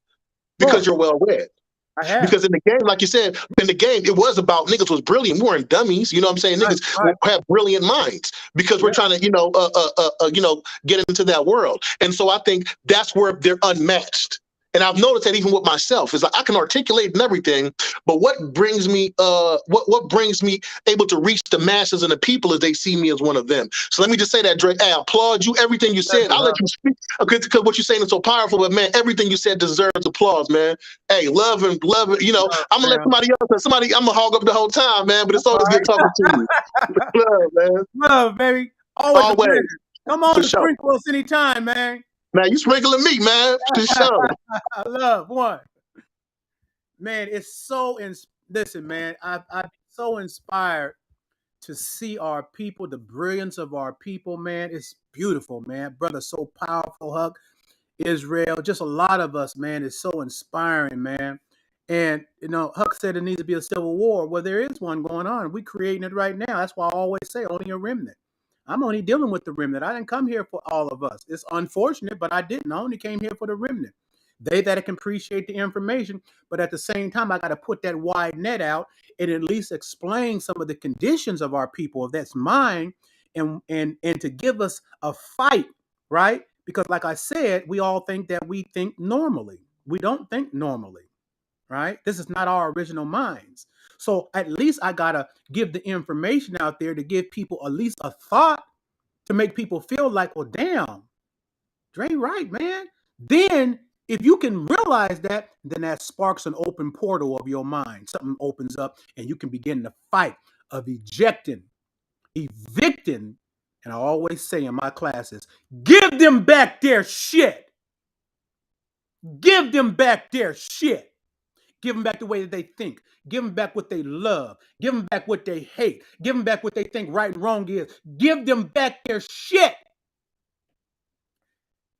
because you're well-read. Because in the game, like you said, in the game, it was about niggas was brilliant. We weren't dummies. You know what I'm saying? Niggas have brilliant minds because we're trying to, get into that world. And so I think that's where they're unmatched. And I've noticed that even with myself, is like I can articulate and everything, but what brings me able to reach the masses and the people is they see me as one of them. So let me just say that, Drake. Hey, I applaud you. Everything you said, I'll let you speak because what you're saying is so powerful. But man, everything you said deserves applause, man. Hey, love and you know, I'm gonna let somebody else. I'm gonna hog up the whole time, man. But it's always good talking to you. Love, man. Love, baby. Always. Come on, sprinkle us anytime, man. Man, you sprinkling me, man. For sure. I love one. Man, it's so listen, man. I'm so inspired to see our people, the brilliance of our people, man. It's beautiful, man. Brother, so powerful. Huck, Israel, just a lot of us, man. It's so inspiring, man. And you know, Huck said there needs to be a civil war. Well, there is one going on. We're creating it right now. That's why I always say only a remnant. I'm only dealing with the remnant. I didn't come here for all of us. It's unfortunate, but I didn't. I only came here for the remnant. They that can appreciate the information, but at the same time, I got to put that wide net out and at least explain some of the conditions of our people, if that's mine, and to give us a fight, right? Because like I said, we all think that we think normally. We don't think normally, right? This is not our original minds. So at least I got to give the information out there to give people at least a thought to make people feel like, well, damn, Dre right, man. Then if you can realize that, then that sparks an open portal of your mind. Something opens up and you can begin the fight of evicting. And I always say in my classes, give them back their shit. Give them back their shit. Give them back the way that they think. Give them back what they love. Give them back what they hate. Give them back what they think right and wrong is. Give them back their shit.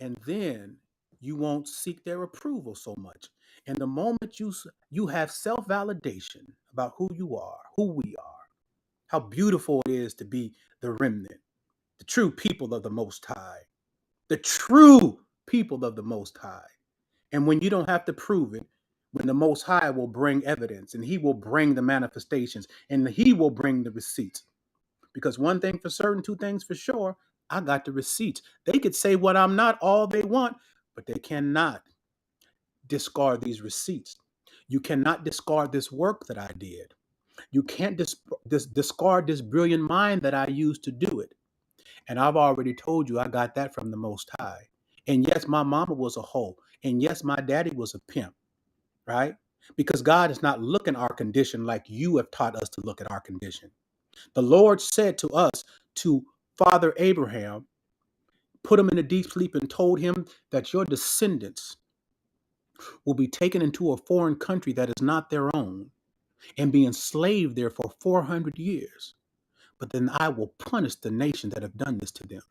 And then you won't seek their approval so much. And the moment you have self-validation about who you are, who we are, how beautiful it is to be the remnant, the true people of the Most High, the true people of the Most High. And when you don't have to prove it, when the Most High will bring evidence and he will bring the manifestations and he will bring the receipts. Because one thing for certain, two things for sure, I got the receipts. They could say what I'm not all they want, but they cannot discard these receipts. You cannot discard this work that I did. You can't discard this brilliant mind that I used to do it. And I've already told you I got that from the Most High. And yes, my mama was a hoe. And yes, my daddy was a pimp. Right? Because God is not looking our condition like you have taught us to look at our condition. The Lord said to us, to Father Abraham, put him in a deep sleep and told him that your descendants will be taken into a foreign country that is not their own and be enslaved there for 400 years. But then I will punish the nation that have done this to them.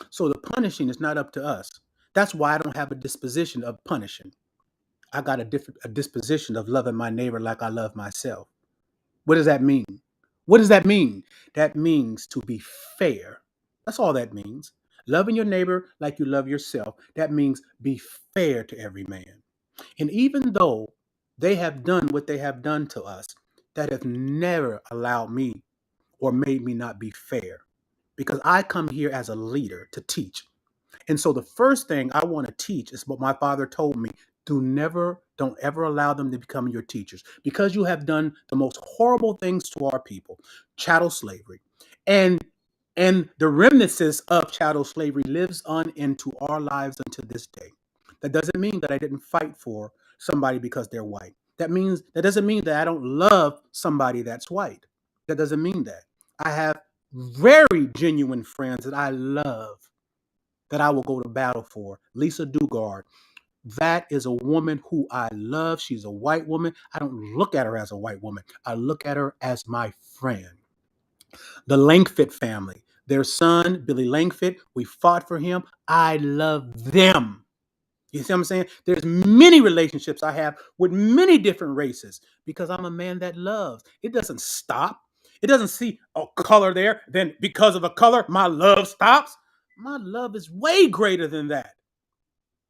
So the punishing is not up to us. That's why I don't have a disposition of punishing. I got a disposition of loving my neighbor like I love myself. What does that mean? What does that mean? That means to be fair. That's all that means. Loving your neighbor like you love yourself. That means be fair to every man. And even though they have done what they have done to us, that have never allowed me or made me not be fair. Because I come here as a leader to teach. And so the first thing I want to teach is what my father told me. Don't ever allow them to become your teachers, because you have done the most horrible things to our people, chattel slavery. And And the remnants of chattel slavery lives on into our lives unto this day. That doesn't mean that I didn't fight for somebody because they're white. That doesn't mean that I don't love somebody that's white. That doesn't mean that. I have very genuine friends that I love, that I will go to battle for. Lisa Dugard. That is a woman who I love. She's a white woman. I don't look at her as a white woman. I look at her as my friend. The Langford family, their son, Billy Langford, we fought for him. I love them. You see what I'm saying? There's many relationships I have with many different races because I'm a man that loves. It doesn't stop. It doesn't see a color there. Then because of a color, my love stops. My love is way greater than that.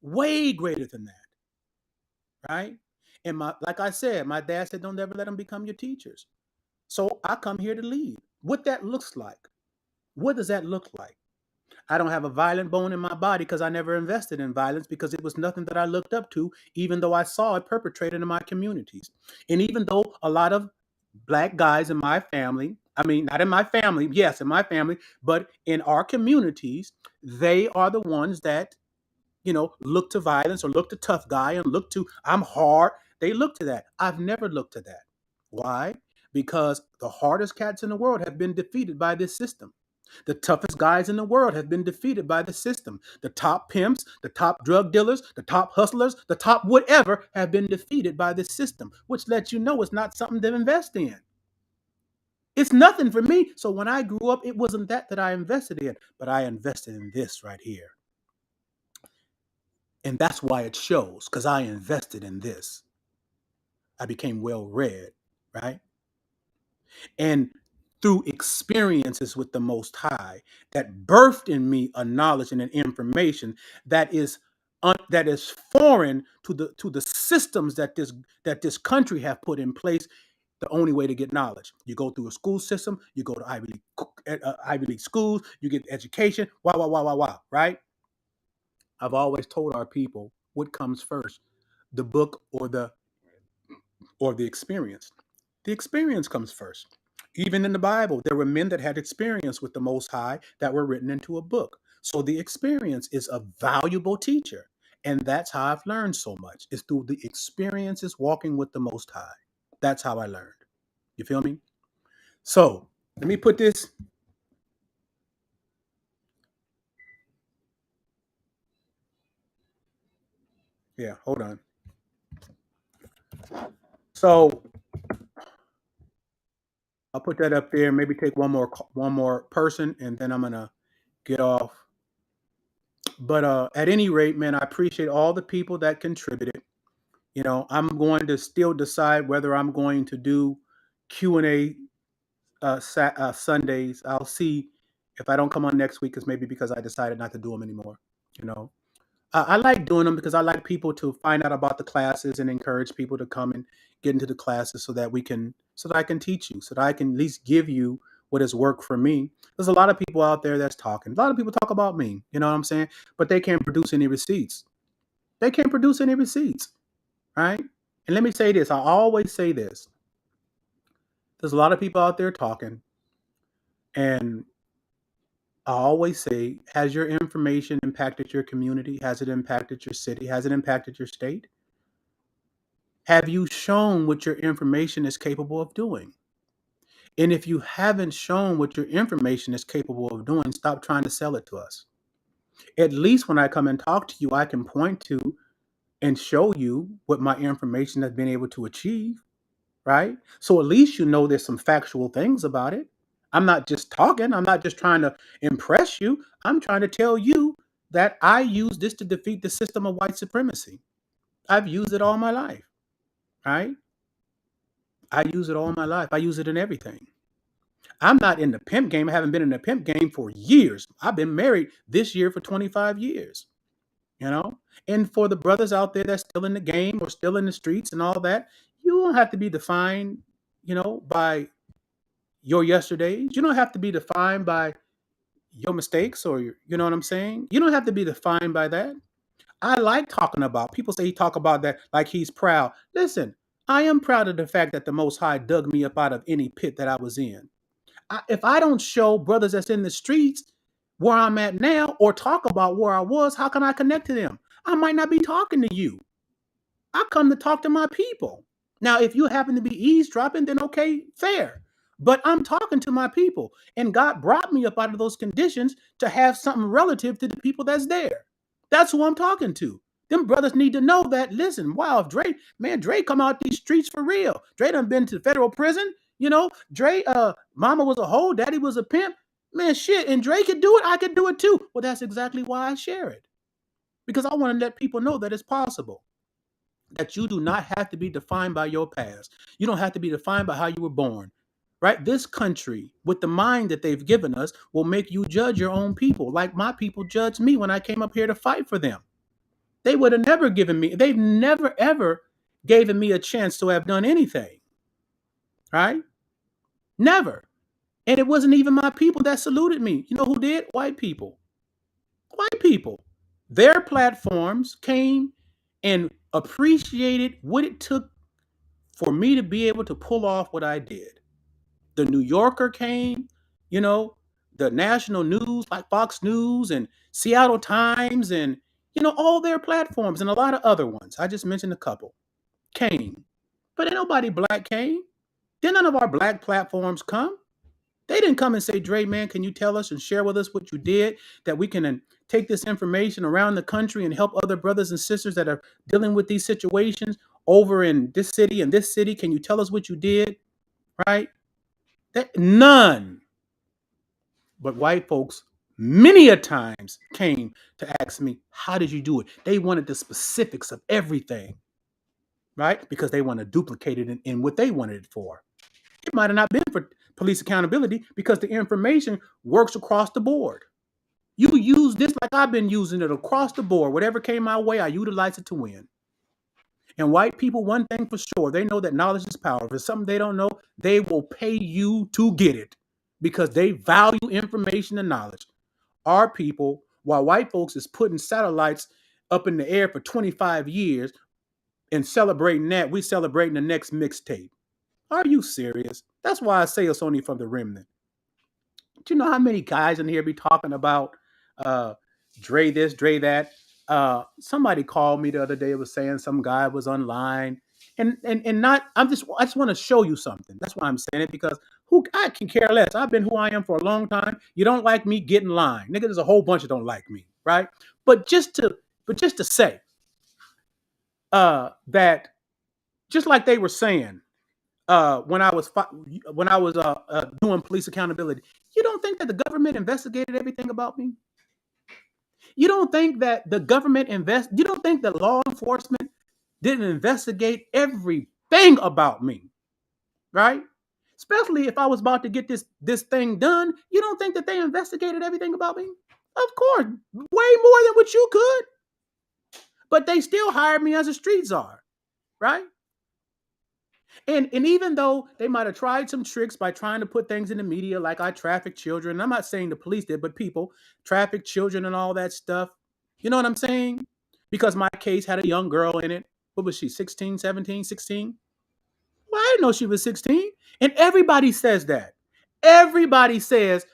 Way greater than that. Right? And like I said, my dad said, don't ever let them become your teachers. So I come here to lead. What that looks like. What does that look like? I don't have a violent bone in my body because I never invested in violence because it was nothing that I looked up to, even though I saw it perpetrated in my communities. And even though a lot of black guys in my family, I mean, not in my family, yes, in my family, but in our communities, they are the ones that, look to violence or look to tough guy and look to, I'm hard. They look to that. I've never looked to that. Why? Because the hardest cats in the world have been defeated by this system. The toughest guys in the world have been defeated by the system. The top pimps, the top drug dealers, the top hustlers, the top whatever have been defeated by the system, which lets you know it's not something to invest in. It's nothing for me. So when I grew up, it wasn't that I invested in, but I invested in this right here. And that's why it shows, because I invested in this. I became well read, right? And through experiences with the Most High that birthed in me a knowledge and an information that is foreign to the systems that this country have put in place. The only way to get knowledge, you go through a school system, you go to Ivy League schools, you get education, right? I've always told our people what comes first, the book or the experience. The experience comes first. Even in the Bible, there were men that had experience with the Most High that were written into a book. So the experience is a valuable teacher. And that's how I've learned so much, is through the experiences walking with the Most High. That's how I learned. You feel me? So let me put this. Yeah, hold on. So I'll put that up there. Maybe take one more person, and then I'm gonna get off. But at any rate, man, I appreciate all the people that contributed. I'm going to still decide whether I'm going to do Q&A Sundays. I'll see if I don't come on next week, because I decided not to do them anymore. I like doing them because I like people to find out about the classes and encourage people to come and get into the classes so that I can teach you, so that I can at least give you what has worked for me. There's a lot of people out there that's talking. A lot of people talk about me, you know what I'm saying? But they can't produce any receipts. They can't produce any receipts, right? And let me say this. I always say this. There's a lot of people out there talking, and I always say, has your information impacted your community? Has it impacted your city? Has it impacted your state? Have you shown what your information is capable of doing? And if you haven't shown what your information is capable of doing, stop trying to sell it to us. At least when I come and talk to you, I can point to and show you what my information has been able to achieve, right? So at least you know there's some factual things about it. I'm not just talking. I'm not just trying to impress you. I'm trying to tell you that I use this to defeat the system of white supremacy. I've used it all my life, right? I use it all my life. I use it in everything. I'm not in the pimp game. I haven't been in the pimp game for years. I've been married this year for 25 years, And for the brothers out there that's still in the game or still in the streets and all that, you don't have to be defined, by your yesterdays. You don't have to be defined by your mistakes or you know what I'm saying? You don't have to be defined by that. I like talking about, people say he talk about that like he's proud. Listen, I am proud of the fact that the Most High dug me up out of any pit that I was in. if I don't show brothers that's in the streets where I'm at now or talk about where I was, how can I connect to them? I might not be talking to you. I come to talk to my people. Now, if you happen to be eavesdropping, then okay, fair. But I'm talking to my people, and God brought me up out of those conditions to have something relative to the people that's there. That's who I'm talking to. Them brothers need to know that. Listen, wow, if Dre come out these streets for real. Dre done been to federal prison. Dre, mama was a hoe, daddy was a pimp. Man, shit, and Dre could do it. I could do it too. Well, that's exactly why I share it, because I want to let people know that it's possible. That you do not have to be defined by your past. You don't have to be defined by how you were born, right? This country, with the mind that they've given us, will make you judge your own people, like my people judged me when I came up here to fight for them. They've never ever given me a chance to have done anything, right? Never. And it wasn't even my people that saluted me. You know who did? White people. White people. Their platforms came and appreciated what it took for me to be able to pull off what I did. The New Yorker came, the national news like Fox News and Seattle Times and, all their platforms and a lot of other ones. I just mentioned a couple came. But ain't nobody black came. Then none of our black platforms come. They didn't come and say, Dre, man, can you tell us and share with us what you did, that we can take this information around the country and help other brothers and sisters that are dealing with these situations over in this city and this city. Can you tell us what you did? Right? None. But white folks many a times came to ask me, how did you do it? They wanted the specifics of everything, right? Because they want to duplicate it in what they wanted it for. It might have not been for police accountability because the information works across the board. You use this like I've been using it across the board. Whatever came my way, I utilize it to win. And white people, one thing for sure, they know that knowledge is power. If it's something they don't know, they will pay you to get it because they value information and knowledge. Our people, while white folks is putting satellites up in the air for 25 years and celebrating that, we celebrating the next mixtape. Are you serious? That's why I say it's only from the remnant. Do you know how many guys in here be talking about Dre this, Dre that? Somebody called me the other day, was saying some guy was online. And not, I just want to show you something. That's why I'm saying it, because I can care less. I've been who I am for a long time. You don't like me, get in line. Nigga, there's a whole bunch that don't like me, right? But just to say that, just like they were saying, when I was doing police accountability, you don't think that the government investigated everything about me? You don't think that the government you don't think that law enforcement didn't investigate everything about me, right? Especially if I was about to get this thing done, you don't think that they investigated everything about me? Of course, way more than what you could. But they still hired me as a street czar, right? And even though they might have tried some tricks by trying to put things in the media like I trafficked children, I'm not saying the police did, but people trafficked children and all that stuff. You know what I'm saying? Because my case had a young girl in it. What was she, 16, 17, 16? Well, I didn't know she was 16. And everybody says that. Everybody says,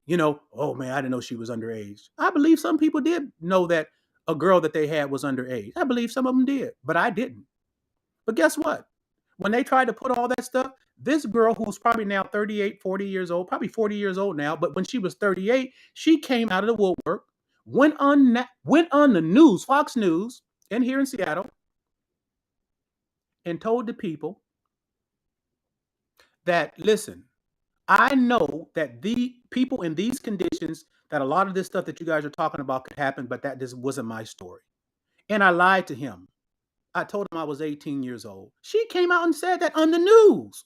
oh man, I didn't know she was underage. I believe some people did know that a girl that they had was underage. I believe some of them did, but I didn't. But guess what? When they tried to put all that stuff, this girl who's probably now 38, 40 years old, probably 40 years old now, but when she was 38, she came out of the woodwork, went on the news, Fox News, and here in Seattle, and told the people that, listen, I know that the people in these conditions, that a lot of this stuff that you guys are talking about could happen, but that just wasn't my story. And I lied to him. I told him I was 18 years old. She came out and said that on the news.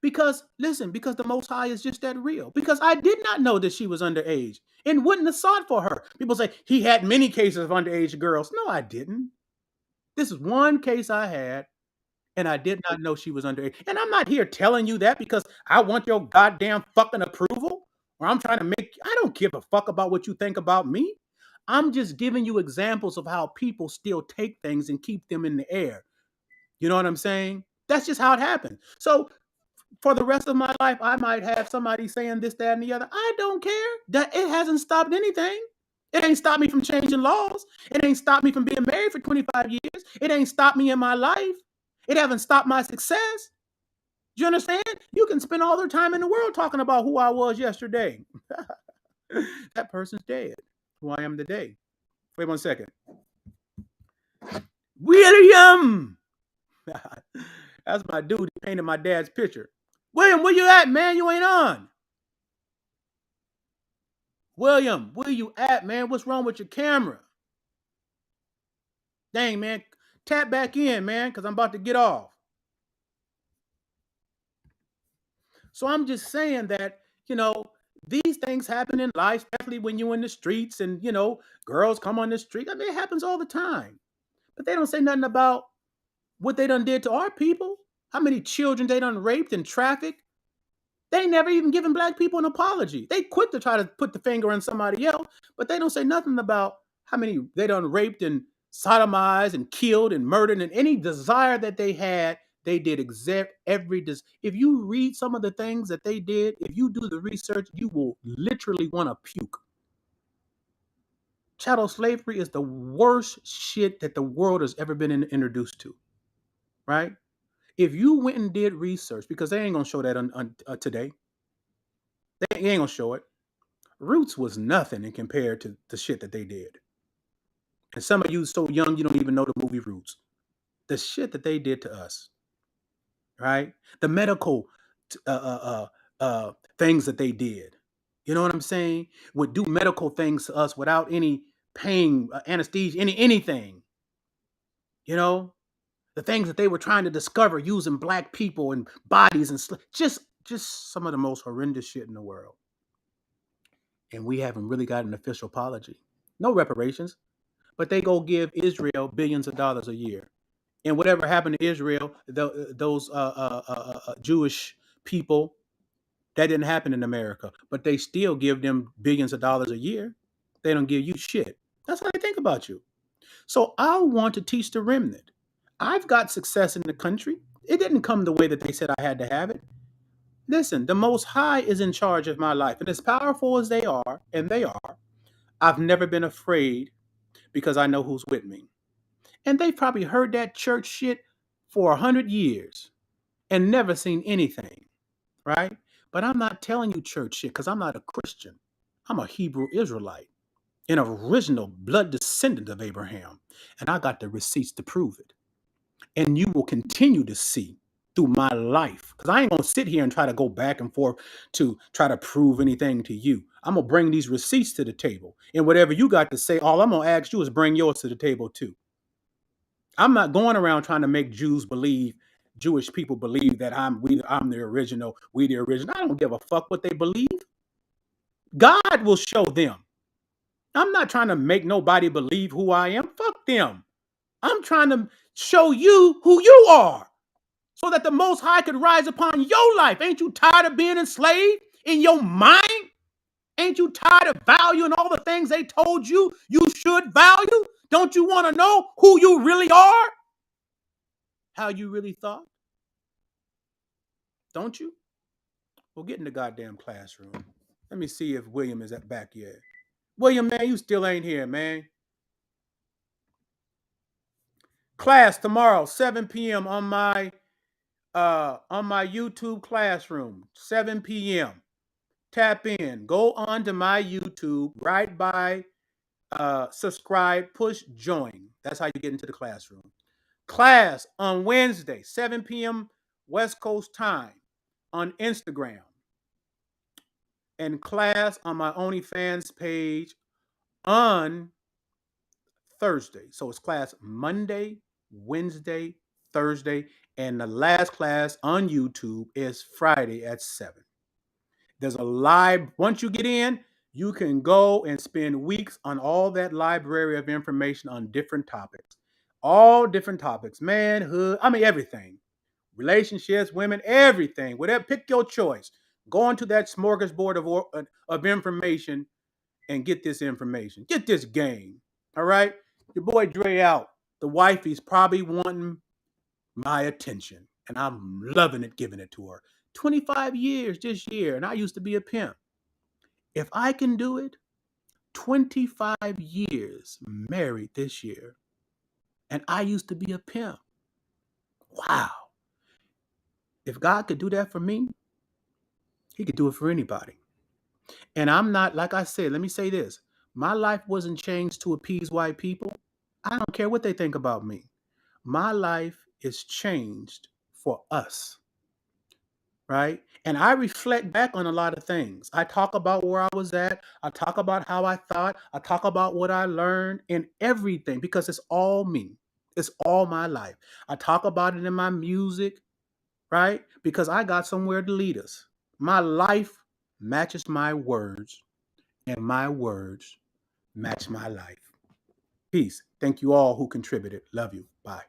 Because the Most High is just that real. Because I did not know that she was underage and wouldn't have sought for her. People say he had many cases of underage girls. No, I didn't. This is one case I had, and I did not know she was underage. And I'm not here telling you that because I want your goddamn fucking approval, or I'm trying to I don't give a fuck about what you think about me. I'm just giving you examples of how people still take things and keep them in the air. You know what I'm saying? That's just how it happens. So For the rest of my life, I might have somebody saying this, that, and the other. I don't care. That it hasn't stopped anything. It ain't stopped me from changing laws. It ain't stopped me from being married for 25 years. It ain't stopped me in my life. It haven't stopped my success. Do you understand? You can spend all their time in the world talking about who I was yesterday. That person's dead. Who I am today. Wait 1 second. William! That's my dude. He painted my dad's picture. William, where you at, man? You ain't on. William, where you at, man? What's wrong with your camera? Dang, man. Tap back in, man, because I'm about to get off. So I'm just saying that, these things happen in life, especially when you're in the streets and, girls come on the street. I mean, it happens all the time. But they don't say nothing about what they done did to our people. How many children they done raped and trafficked. They ain't never even given black people an apology. They quit to try to put the finger on somebody else, but they don't say nothing about how many they done raped and sodomized and killed and murdered, and any desire that they had, they did exact every if you read some of the things that they did, if you do the research, you will literally want to puke. Chattel slavery is the worst shit that the world has ever been introduced to, right? If you went and did research, because they ain't gonna show that on today, they ain't gonna show it. Roots was nothing in compared to the shit that they did. And some of you so young you don't even know the movie Roots. The shit that they did to us, right? The medical things that they did. You know what I'm saying? Would do medical things to us without any pain, anesthesia, anything. The things that they were trying to discover using black people and bodies and just some of the most horrendous shit in the world. And we haven't really got an official apology. No reparations. But they go give Israel billions of dollars a year. And whatever happened to Israel, those Jewish people, that didn't happen in America. But they still give them billions of dollars a year. They don't give you shit. That's how they think about you. So I want to teach the remnant. I've got success in the country. It didn't come the way that they said I had to have it. Listen, the Most High is in charge of my life. And as powerful as they are, and they are, I've never been afraid because I know who's with me. And they've probably heard that church shit for 100 years and never seen anything, right? But I'm not telling you church shit because I'm not a Christian. I'm a Hebrew Israelite, an original blood descendant of Abraham. And I got the receipts to prove it. And you will continue to see through my life, because I ain't going to sit here and try to go back and forth to try to prove anything to you. I'm going to bring these receipts to the table. And whatever you got to say, all I'm going to ask you is bring yours to the table too. I'm not going around trying to make Jewish people believe that I'm the original, we the original. I don't give a fuck what they believe. God will show them. I'm not trying to make nobody believe who I am. Fuck them. I'm trying to show you who you are so that the Most High could rise upon your life. Ain't you tired of being enslaved in your mind? Ain't you tired of valuing all the things they told you should value? Don't you want to know who you really are? How you really thought? Don't you? Well, get in the goddamn classroom. Let me see if William is back yet. William, man, you still ain't here, man. Class tomorrow, 7 p.m. on my YouTube classroom, 7 p.m. Tap in. Go on to my YouTube, right by subscribe, push join. That's how you get into the classroom. Class on Wednesday, 7 p.m. West Coast time on Instagram. And class on my OnlyFans page on Thursday. So it's class Monday, Wednesday, Thursday, and the last class on YouTube is Friday at 7. There's a once you get in, you can go and spend weeks on all that library of information on different topics. All different topics, manhood, everything. Relationships, women, everything. Whatever, pick your choice. Go onto that smorgasbord of information and get this information. Get this game. All right? Your boy Dre out. The wifey's probably wanting my attention, and I'm loving it, giving it to her. 25 years this year, and I used to be a pimp. If I can do it, 25 years married this year, and I used to be a pimp. Wow. If God could do that for me, he could do it for anybody. And I'm not, like I said, let me say this. My life wasn't changed to appease white people. I don't care what they think about me. My life is changed for us, right? And I reflect back on a lot of things. I talk about where I was at. I talk about how I thought. I talk about what I learned and everything, because it's all me. It's all my life. I talk about it in my music, right? Because I got somewhere to lead us. My life matches my words, and my words match my life. Peace. Thank you all who contributed. Love you. Bye.